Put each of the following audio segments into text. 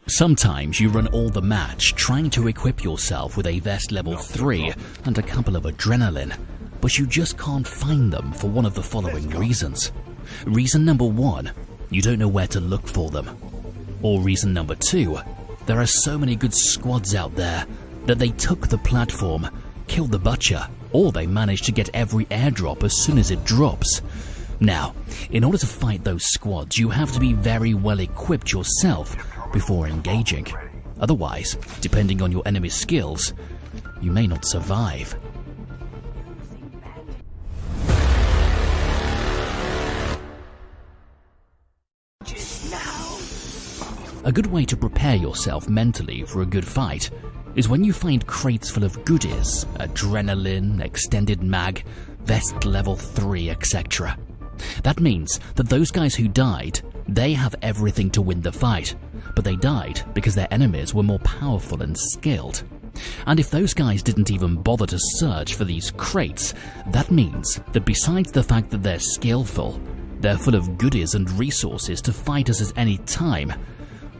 Sometimes you run all the match trying to equip yourself with a vest level 3 and a couple of adrenaline, but you just can't find them for one of the following reasons. Reason number 1, you don't know where to look for them. Or reason number 2, there are so many good squads out there that they took the platform, killed the butcher, or they managed to get every airdrop as soon as it drops. Now, in order to fight those squads, you have to be very well equipped yourself before engaging. Otherwise, depending on your enemy's skills, you may not survive. A good way to prepare yourself mentally for a good fight is when you find crates full of goodies, adrenaline, extended mag, vest level 3, etc. That means that those guys who died, they have everything to win the fight, but they died because their enemies were more powerful and skilled. And if those guys didn't even bother to search for these crates, that means that besides the fact that they're skillful, they're full of goodies and resources to fight us at any time.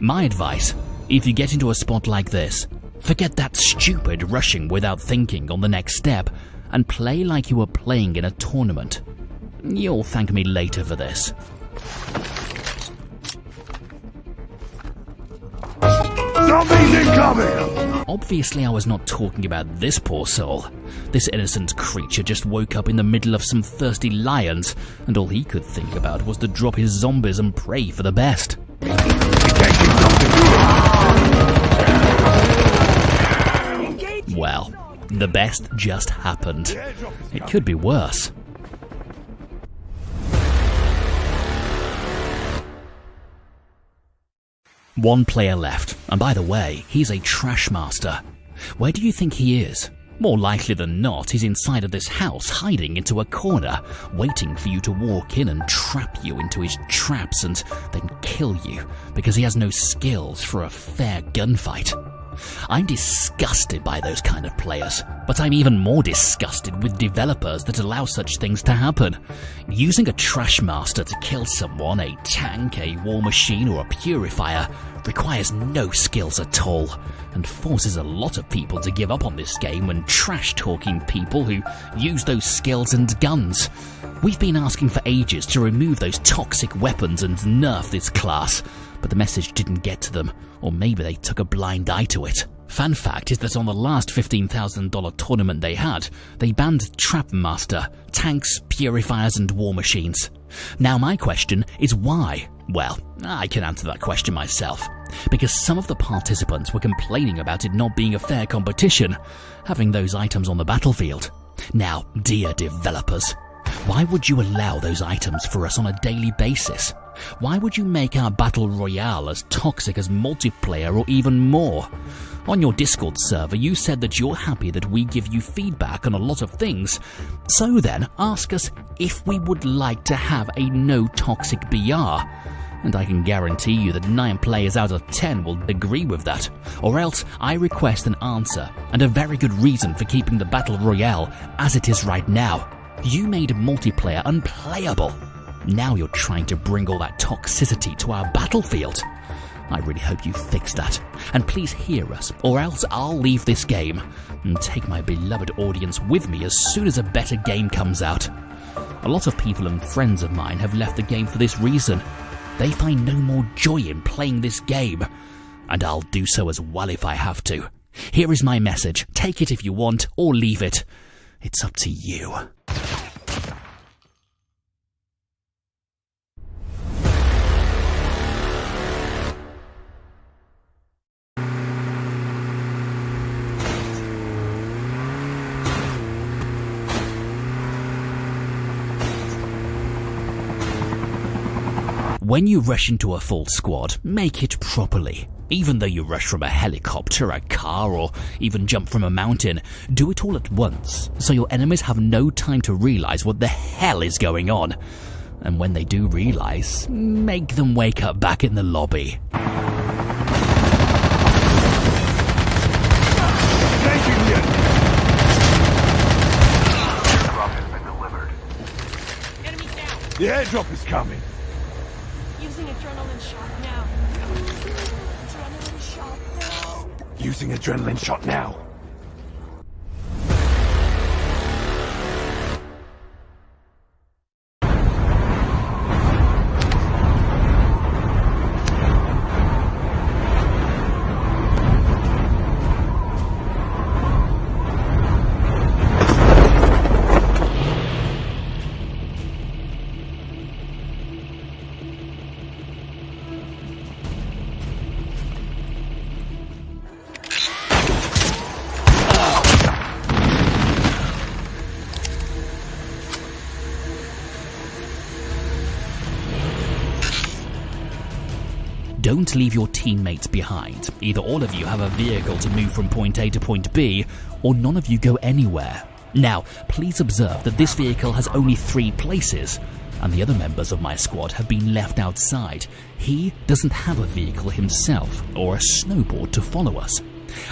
My advice, if you get into a spot like this, forget that stupid rushing without thinking on the next step and play like you were playing in a tournament. You'll thank me later for this. Zombies incoming! Obviously I was not talking about this poor soul. This innocent creature just woke up in the middle of some thirsty lions, and all he could think about was to drop his zombies and pray for the best. Well, the best just happened. It could be worse. One player left, and by the way, he's a trash master. Where do you think he is? More likely than not, he's inside of this house, hiding into a corner, waiting for you to walk in and trap you into his traps and then kill you, because he has no skills for a fair gunfight. I'm disgusted by those kind of players, but I'm even more disgusted with developers that allow such things to happen. Using a trash master to kill someone, a tank, a war machine, or a purifier, requires no skills at all, and forces a lot of people to give up on this game when trash-talking people who use those skills and guns. We've been asking for ages to remove those toxic weapons and nerf this class, but the message didn't get to them, or maybe they took a blind eye to it. Fun fact is that on the last $15,000 tournament they had, they banned Trap Master, tanks, purifiers and war machines. Now my question is why? Well, I can answer that question myself, because some of the participants were complaining about it not being a fair competition, having those items on the battlefield. Now, dear developers, why would you allow those items for us on a daily basis? Why would you make our battle royale as toxic as multiplayer or even more? On your Discord server, you said that you're happy that we give you feedback on a lot of things. So then, ask us if we would like to have a no toxic BR. And I can guarantee you that 9 players out of 10 will agree with that. Or else, I request an answer and a very good reason for keeping the battle royale as it is right now. You made multiplayer unplayable. Now you're trying to bring all that toxicity to our battlefield. I really hope you fix that. And please hear us, or else I'll leave this game and take my beloved audience with me as soon as a better game comes out. A lot of people and friends of mine have left the game for this reason. They find no more joy in playing this game. And I'll do so as well if I have to. Here is my message. Take it if you want, or leave it. It's up to you. When you rush into a full squad, make it properly. Even though you rush from a helicopter, a car, or even jump from a mountain, do it all at once, so your enemies have no time to realize what the hell is going on. And when they do realize, make them wake up back in the lobby. The airdrop is coming. Using adrenaline shot now. Adrenaline Using adrenaline shot now. Don't leave your teammates behind. Either all of you have a vehicle to move from point A to point B, or none of you go anywhere. Now, please observe that this vehicle has only 3 places, and the other members of my squad have been left outside. He doesn't have a vehicle himself, or a snowboard to follow us.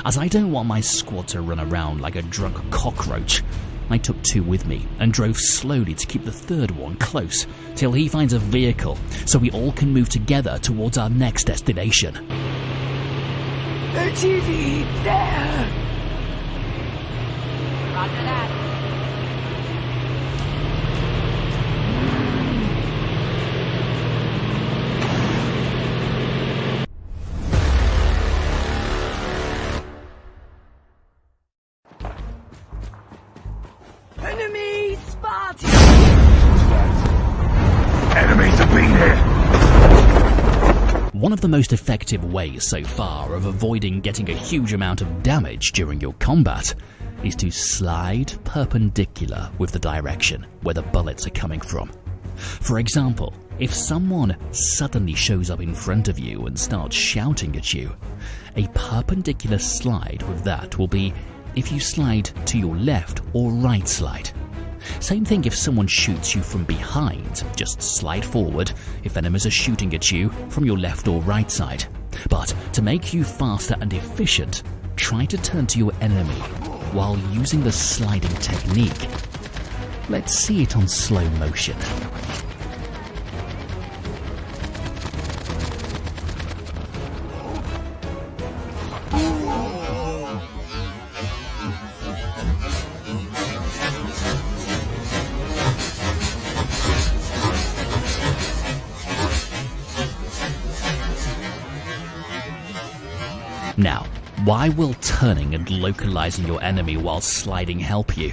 As I don't want my squad to run around like a drunk cockroach, I took 2 with me and drove slowly to keep the third one close till he finds a vehicle so we all can move together towards our next destination. The TV there! Roger that. Enemy spotted! Enemies have been here! One of the most effective ways so far of avoiding getting a huge amount of damage during your combat is to slide perpendicular with the direction where the bullets are coming from. For example, if someone suddenly shows up in front of you and starts shouting at you, a perpendicular slide with that will be if you slide to your left or right slide. Same thing if someone shoots you from behind, just slide forward if enemies are shooting at you from your left or right side. But to make you faster and efficient, try to turn to your enemy while using the sliding technique. Let's see it on slow motion. Now, why will turning and localizing your enemy while sliding help you?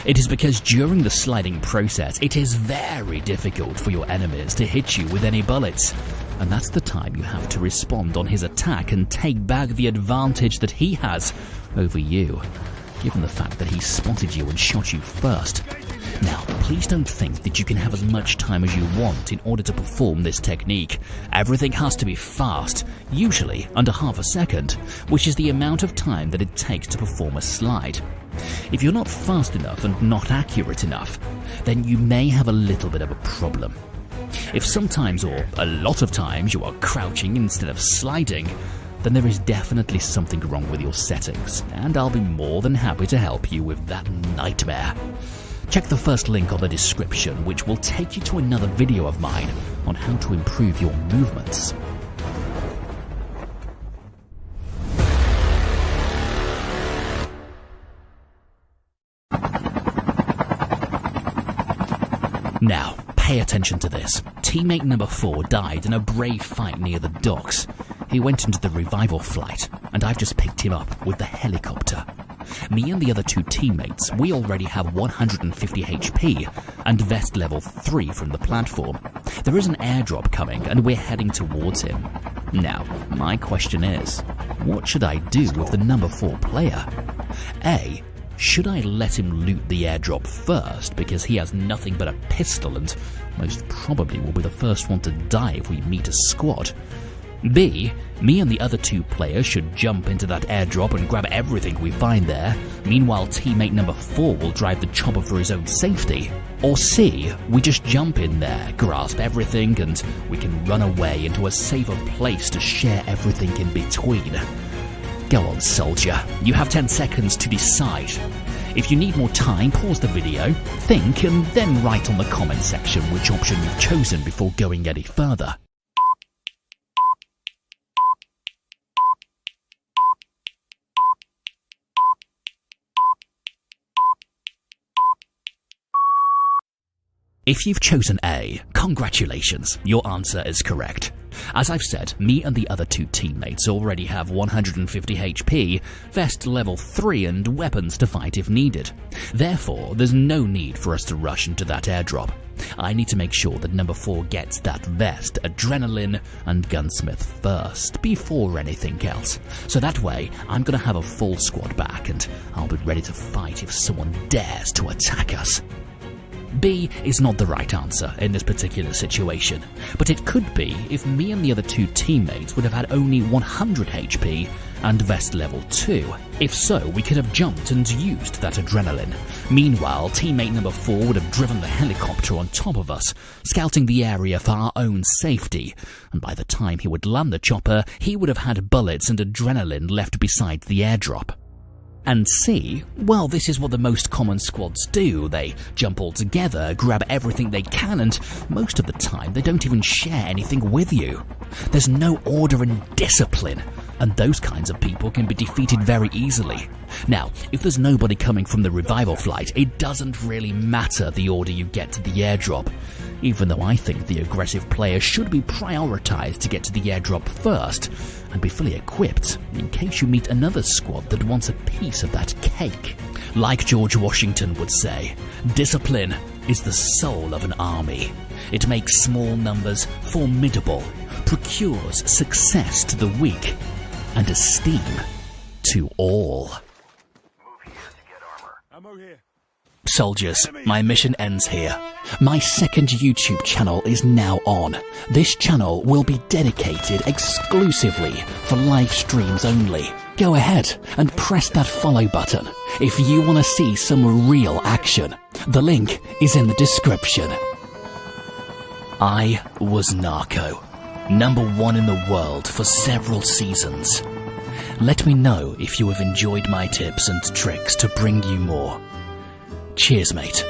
It is because during the sliding process, it is very difficult for your enemies to hit you with any bullets. And that's the time you have to respond on his attack and take back the advantage that he has over you, given the fact that he spotted you and shot you first. Now, please don't think that you can have as much time as you want in order to perform this technique. Everything has to be fast, usually under half a second, which is the amount of time that it takes to perform a slide. If you're not fast enough and not accurate enough, then you may have a little bit of a problem. If sometimes or a lot of times you are crouching instead of sliding, then there is definitely something wrong with your settings, and I'll be more than happy to help you with that nightmare. Check the first link on the description, which will take you to another video of mine on how to improve your movements. Now, pay attention to this. Teammate number 4 died in a brave fight near the docks. He went into the revival flight, and I've just picked him up with the helicopter. Me and the other 2 teammates, we already have 150 HP and vest level 3 from the platform. There is an airdrop coming and we're heading towards him. Now, my question is, what should I do with the number 4 player? A. Should I let him loot the airdrop first because he has nothing but a pistol and most probably will be the first one to die if we meet a squad? B. Me and the other 2 players should jump into that airdrop and grab everything we find there. Meanwhile, teammate number 4 will drive the chopper for his own safety. Or C. We just jump in there, grasp everything, and we can run away into a safer place to share everything in between. Go on, soldier. You have 10 seconds to decide. If you need more time, pause the video, think, and then write on the comment section which option you've chosen before going any further. If you've chosen A, congratulations, your answer is correct. As I've said, me and the other 2 teammates already have 150 HP, vest level 3 and weapons to fight if needed. Therefore, there's no need for us to rush into that airdrop. I need to make sure that number 4 gets that vest, adrenaline, and gunsmith first, before anything else. So that way, I'm gonna have a full squad back and I'll be ready to fight if someone dares to attack us. B is not the right answer in this particular situation, but it could be if me and the other 2 teammates would have had only 100 HP and vest level 2. If so, we could have jumped and used that adrenaline. Meanwhile, teammate number 4 would have driven the helicopter on top of us, scouting the area for our own safety, and by the time he would land the chopper, he would have had bullets and adrenaline left beside the airdrop. And C, well, this is what the most common squads do. They jump all together, grab everything they can, and most of the time they don't even share anything with you. There's no order and discipline, and those kinds of people can be defeated very easily. Now, if there's nobody coming from the revival flight, it doesn't really matter the order you get to the airdrop, even though I think the aggressive player should be prioritized to get to the airdrop first and be fully equipped in case you meet another squad that wants a piece of that cake. Like George Washington would say, discipline is the soul of an army. It makes small numbers formidable, procures success to the weak, and esteem to all. Soldiers, my mission ends here. My second YouTube channel is now on. This channel will be dedicated exclusively for live streams only. Go ahead and press that follow button if you want to see some real action. The link is in the description. I was Narco, #1 in the world for several seasons. Let me know if you have enjoyed my tips and tricks to bring you more. Cheers, mate.